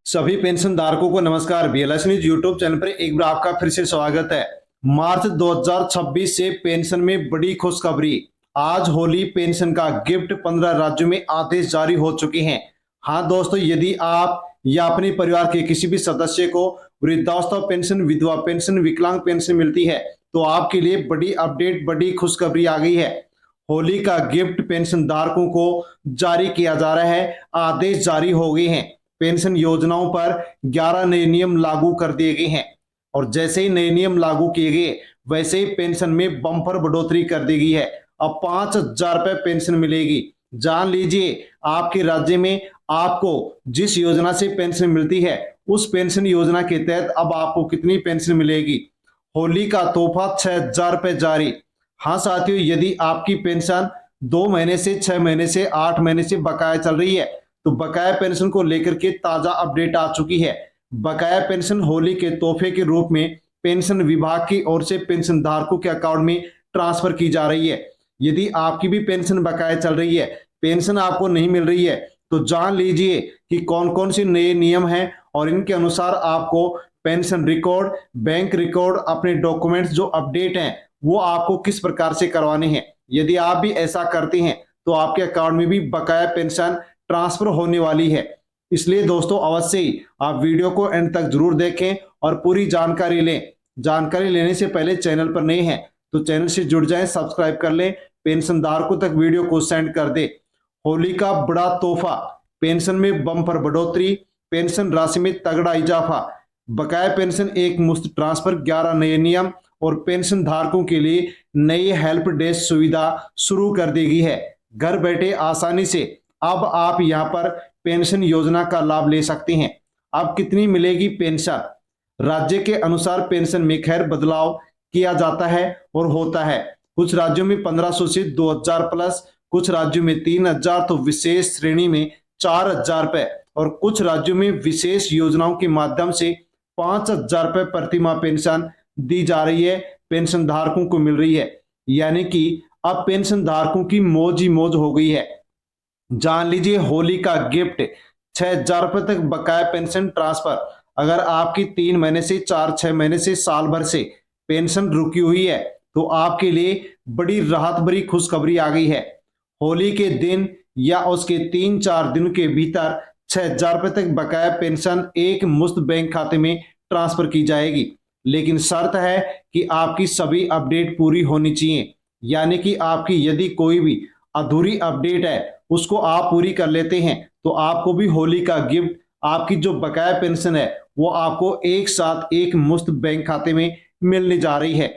सभी पेंशन धारकों को नमस्कार। बीएलएस न्यूज यूट्यूब चैनल पर एक बार आपका फिर से स्वागत है। मार्च 2026 से पेंशन में बड़ी खुशखबरी। आज होली पेंशन का गिफ्ट 15 राज्यों में आदेश जारी हो चुके हैं। हाँ दोस्तों, यदि आप या अपने परिवार के किसी भी सदस्य को वृद्धावस्था पेंशन, विधवा पेंशन, विकलांग पेंशन मिलती है तो आपके लिए बड़ी अपडेट, बड़ी खुशखबरी आ गई है। होली का गिफ्ट पेंशन धारकों को जारी किया जा रहा है। आदेश जारी हो गए हैं। पेंशन योजनाओं पर 11 नए नियम लागू कर दिए गए हैं और जैसे ही नए नियम लागू किए गए वैसे ही पेंशन में बम्पर बढ़ोतरी कर दी गई है। अब 5,000 रुपए पेंशन मिलेगी। जान लीजिए आपके राज्य में आपको जिस योजना से पेंशन मिलती है उस पेंशन योजना के तहत अब आपको कितनी पेंशन मिलेगी। होली का तोहफा 6,000 रुपए जारी। हाँ साथियों, यदि आपकी पेंशन 2 महीने से 6 महीने से 8 महीने से बकाया चल रही है तो बकाया पेंशन को लेकर के ताजा अपडेट आ चुकी है। बकाया पेंशन होली के तोहफे के रूप में पेंशन विभाग की ओर से पेंशन धारकों के अकाउंट में ट्रांसफर की जा रही है। यदि आपकी भी पेंशन बकाया चल रही है, पेंशन आपको नहीं मिल रही है, तो जान लीजिए कि कौन कौन से नए नियम हैं और इनके अनुसार आपको पेंशन रिकॉर्ड, बैंक रिकॉर्ड, अपने डॉक्यूमेंट्स जो अपडेट हैं वो आपको किस प्रकार से करवाने हैं। यदि आप भी ऐसा करते हैं तो आपके अकाउंट में भी बकाया पेंशन ट्रांसफर होने वाली है। इसलिए दोस्तों अवश्य ही आप वीडियो को एंड तक जरूर देखें और पूरी जानकारी लें। जानकारी लेने से पहले चैनल पर नए हैं तो चैनल से जुड़ जाएं, सब्सक्राइब कर लें, पेंशन धारकों तक वीडियो को सेंड कर दे। होली का बड़ा तोहफा, पेंशन में बम्पर बढ़ोतरी, पेंशन राशि में तगड़ा इजाफा, बकाया पेंशन एक मुश्त ट्रांसफर, 11 नए नियम और पेंशन धारकों के लिए नई हेल्प डेस्क सुविधा शुरू कर दी गई है। घर बैठे आसानी से अब आप यहां पर पेंशन योजना का लाभ ले सकते हैं। अब कितनी मिलेगी पेंशन? राज्य के अनुसार पेंशन में खैर बदलाव किया जाता है और होता है। कुछ राज्यों में 1500 से 2,000 प्लस, कुछ राज्यों में 3,000, तो विशेष श्रेणी में 4,000 रुपए और कुछ राज्यों में विशेष योजनाओं के माध्यम से 5,000 रुपए प्रतिमाह पेंशन दी जा रही है, पेंशन धारकों को मिल रही है। यानी कि अब पेंशन धारकों की मौज ही मौज हो गई है। जान लीजिए होली का गिफ्ट 6,000 रुपए तक बकाया पेंशन ट्रांसफर। अगर आपकी 3 महीने से 4-6 महीने से साल भर से पेंशन रुकी हुई है तो आपके लिए बड़ी राहत भरी खुशखबरी आ गई है। होली के दिन या उसके 3-4 दिन के भीतर 6,000 रुपए तक बकाया पेंशन एक मुश्त बैंक खाते में ट्रांसफर की जाएगी। लेकिन शर्त है कि आपकी सभी अपडेट पूरी होनी चाहिए। यानी कि आपकी यदि कोई भी अधूरी अपडेट है उसको आप पूरी कर लेते हैं तो आपको भी होली का गिफ्ट, आपकी जो बकाया पेंशन है वो आपको एक साथ एक मुश्त बैंक खाते में मिलने जा रही है।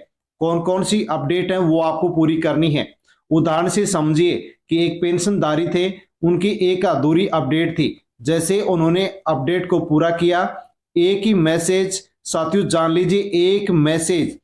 कौन कौन सी अपडेट है वो आपको पूरी करनी है। उदाहरण से समझिए कि एक पेंशनधारी थे, उनकी एक अधूरी अपडेट थी। जैसे उन्होंने अपडेट को पूरा किया, एक ही मैसेज, साथियों जान लीजिए एक मैसेज,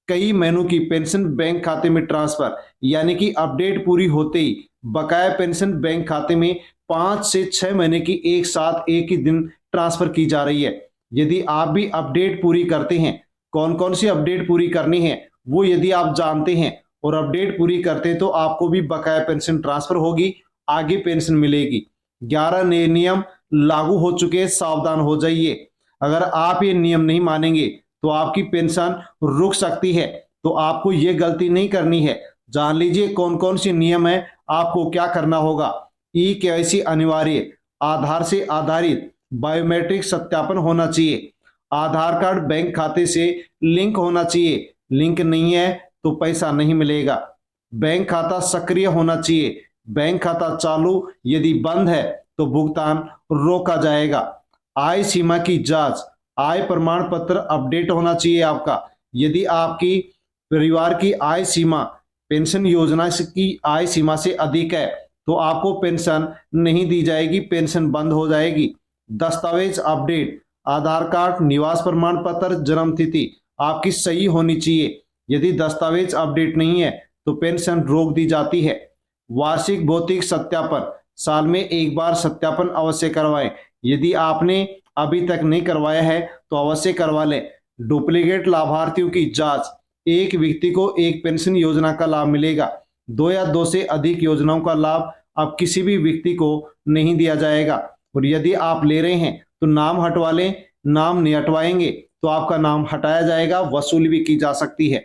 कई महीनों की पेंशन बैंक खाते में ट्रांसफर। यानी कि अपडेट पूरी होते ही बकाया पेंशन बैंक खाते में 5 से 6 महीने की एक साथ एक ही दिन ट्रांसफर की जा रही है। यदि आप भी अपडेट पूरी करते हैं, कौन कौन सी अपडेट पूरी करनी है वो यदि आप जानते हैं और अपडेट पूरी करते हैं तो आपको भी बकाया पेंशन ट्रांसफर होगी, आगे पेंशन मिलेगी। 11 नए नियम लागू हो चुके हैं, सावधान हो जाइए। अगर आप ये नियम नहीं मानेंगे तो आपकी पेंशन रुक सकती है, तो आपको ये गलती नहीं करनी है। जान लीजिए कौन कौन से नियम है, आपको क्या करना होगा। ई-केवाईसी अनिवार्य, आधार से आधारित बायोमेट्रिक सत्यापन होना चाहिए, आधार कार्ड बैंक खाते से लिंक होना चाहिए, लिंक नहीं है तो पैसा नहीं मिलेगा, बैंक खाता सक्रिय होना चाहिए, बैंक खाता चालू, यदि बंद है तो भुगतान रोका जाएगा, आय सीमा की जांच, आय प्रमाण पत्र अपडेट होना चाहिए आपका। यदि आपकी परिवार की आय सीमा पेंशन योजना की आय सीमा से अधिक है तो आपको पेंशन नहीं दी जाएगी, पेंशन बंद हो जाएगी। दस्तावेज अपडेट, आधार कार्ड, निवास प्रमाण पत्र, जन्म तिथि आपकी सही होनी चाहिए। यदि दस्तावेज अपडेट नहीं है तो पेंशन रोक दी जाती है। वार्षिक भौतिक सत्यापन, साल में एक बार सत्यापन अवश्य करवाएं। यदि आपने अभी तक नहीं करवाया है तो अवश्य करवा लें। डुप्लीकेट लाभार्थियों की जांच, एक व्यक्ति को एक पेंशन योजना का लाभ मिलेगा, 2 या 2 से अधिक योजनाओं का लाभ अब किसी भी व्यक्ति को नहीं दिया जाएगा। और यदि आप ले रहे हैं तो नाम हटवा लें, नाम नहीं हटवाएंगे तो आपका नाम हटाया जाएगा, वसूली भी की जा सकती है।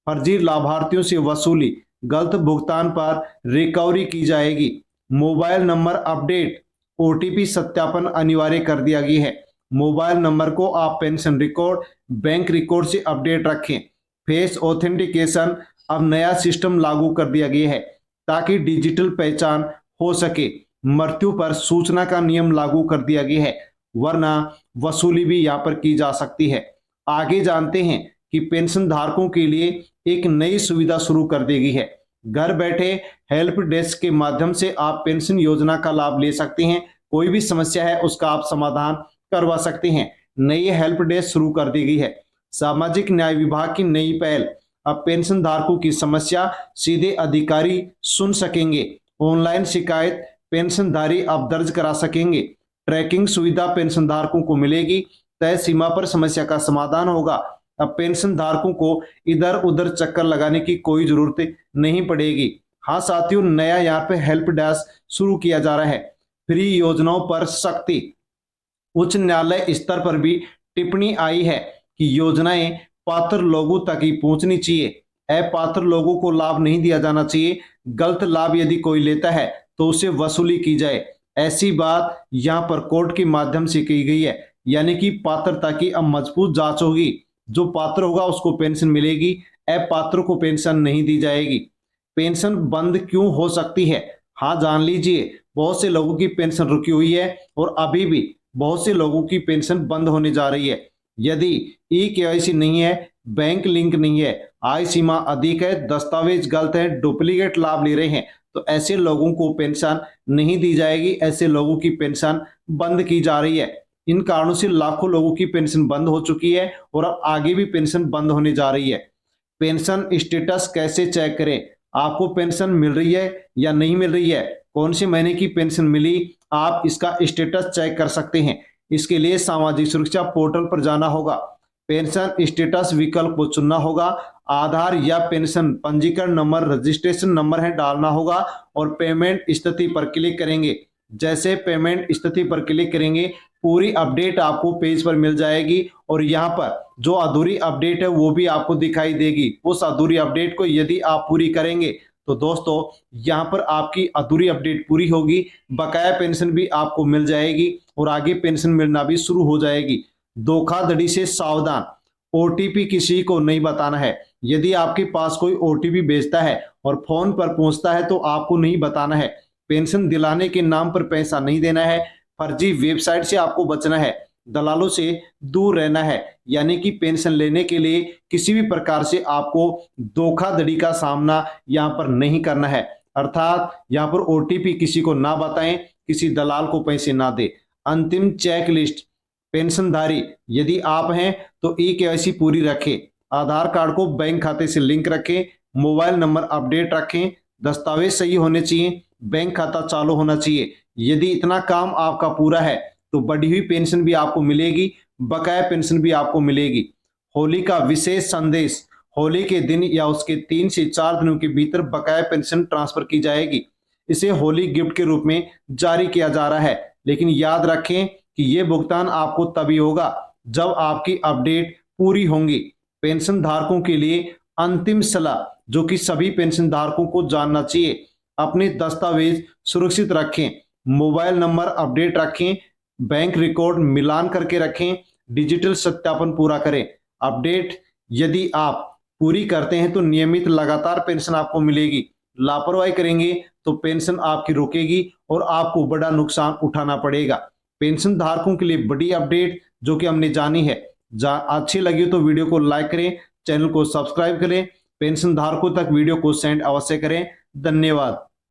फर्जी लाभार्थियों से वसूली, गलत भुगतान पर रिकवरी की जाएगी। मोबाइल नंबर अपडेट, ओटीपी सत्यापन अनिवार्य कर दिया गया है। मोबाइल नंबर को आप पेंशन रिकॉर्ड, बैंक रिकॉर्ड से अपडेट रखें। फेस ऑथेंटिकेशन, अब नया सिस्टम लागू कर दिया गया है ताकि डिजिटल पहचान हो सके। मृत्यु पर सूचना का नियम लागू कर दिया गया है, वरना वसूली भी यहाँ पर की जा सकती है। आगे जानते हैं कि पेंशन धारकों के लिए एक नई सुविधा शुरू कर दी गई है। घर बैठे हेल्प डेस्क के माध्यम से आप पेंशन योजना का लाभ ले सकते हैं। कोई भी समस्या है उसका आप समाधान करवा सकते हैं। नई हेल्प डेस्क शुरू कर दी गई है। सामाजिक न्याय विभाग की नई पहल, अब पेंशन धारकों की समस्या सीधे अधिकारी सुन सकेंगे। ऑनलाइन शिकायत पेंशनधारी अब दर्ज करा सकेंगे। ट्रैकिंग सुविधा पेंशन धारकों को मिलेगी। तय सीमा पर समस्या का समाधान होगा। अब पेंशन धारकों को इधर उधर चक्कर लगाने की कोई जरूरत नहीं पड़ेगी। हाँ साथियों, नया यहाँ पे हेल्प डेस्क शुरू किया जा रहा है। फ्री योजनाओं पर सख्ती, उच्च न्यायालय स्तर पर भी टिप्पणी आई है कि योजनाएं पात्र लोगों तक ही पहुंचनी चाहिए। अपात्र लोगों को लाभ नहीं दिया जाना चाहिए। गलत लाभ यदि कोई लेता है तो उसे वसूली की जाए। ऐसी बात यहाँ पर कोर्ट के माध्यम से की गई है, यानी कि पात्रता की अब मजबूत जांच होगी। जो पात्र होगा उसको पेंशन मिलेगी, अपात्र को पेंशन नहीं दी जाएगी। पेंशन बंद क्यों हो सकती है, हाँ जान लीजिए। बहुत से लोगों की पेंशन रुकी हुई है और अभी भी बहुत से लोगों की पेंशन बंद होने जा रही है। यदि ई-केवाईसी नहीं है, बैंक लिंक नहीं है, आय सीमा अधिक है, दस्तावेज गलत है, डुप्लीकेट लाभ ले रहे हैं, तो ऐसे लोगों को पेंशन नहीं दी जाएगी। ऐसे लोगों की पेंशन बंद की जा रही है। इन कारणों से लाखों लोगों की पेंशन बंद हो चुकी है और अब आगे भी पेंशन बंद होने जा रही है। पेंशन स्टेटस कैसे चेक करें, आपको पेंशन मिल रही है या नहीं मिल रही है, कौन से महीने की पेंशन मिली, आप इसका स्टेटस चेक कर सकते हैं। इसके लिए सामाजिक सुरक्षा पोर्टल पर जाना होगा। पेंशन स्टेटस विकल्प को चुनना होगा। आधार या पेंशन पंजीकरण नंबर, रजिस्ट्रेशन नंबर है डालना होगा और पेमेंट स्थिति पर क्लिक करेंगे। जैसे पेमेंट स्थिति पर क्लिक करेंगे, पूरी अपडेट आपको पेज पर मिल जाएगी और यहाँ पर जो अधूरी अपडेट है वो भी आपको दिखाई देगी। उस अधूरी अपडेट को यदि आप पूरी करेंगे तो दोस्तों यहाँ पर आपकी अधूरी अपडेट पूरी होगी, बकाया पेंशन भी आपको मिल जाएगी और आगे पेंशन मिलना भी शुरू हो जाएगी। धोखाधड़ी से सावधान, ओटीपी किसी को नहीं बताना है। यदि आपके पास कोई ओटीपी भेजता है और फोन पर पहुंचता है तो आपको नहीं बताना है। पेंशन दिलाने के नाम पर पैसा नहीं देना है। फर्जी वेबसाइट से आपको बचना है। दलालों से दूर रहना है, यानी कि पेंशन लेने के लिए किसी भी प्रकार से आपको धोखाधड़ी का सामना यहाँ पर नहीं करना है। अर्थात यहाँ पर ओटीपी किसी को ना बताएं, किसी दलाल को पैसे ना दे। अंतिम चेक लिस्ट, पेंशनधारी यदि आप हैं तो ई-केवाईसी पूरी रखें। आधार कार्ड को बैंक खाते से लिंक रखें। मोबाइल नंबर अपडेट रखें। दस्तावेज सही होने चाहिए। बैंक खाता चालू होना चाहिए। यदि इतना काम आपका पूरा है तो बढ़ी हुई पेंशन भी आपको मिलेगी, बकाया पेंशन भी आपको मिलेगी। होली का विशेष संदेश, होली के दिन या उसके 3 से 4 दिनों के भीतर बकाया पेंशन ट्रांसफर की जाएगी। इसे होली गिफ्ट के रूप में जारी किया जा रहा है, लेकिन याद रखें कि यह भुगतान आपको तभी होगा जब आपकी अपडेट पूरी होंगी। पेंशन धारकों के लिए अंतिम सलाह, जो कि सभी पेंशन धारकों को जानना चाहिए, अपने दस्तावेज सुरक्षित रखें, मोबाइल नंबर अपडेट रखें, बैंक रिकॉर्ड मिलान करके रखें, डिजिटल सत्यापन पूरा करें। अपडेट यदि आप पूरी करते हैं तो नियमित लगातार पेंशन आपको मिलेगी। लापरवाही करेंगे तो पेंशन आपकी रुकेगी और आपको बड़ा नुकसान उठाना पड़ेगा। पेंशन धारकों के लिए बड़ी अपडेट जो कि हमने जानी है। अच्छी लगी तो वीडियो को लाइक करें, चैनल को सब्सक्राइब करें, पेंशन धारकों तक वीडियो को सेंड अवश्य करें। धन्यवाद।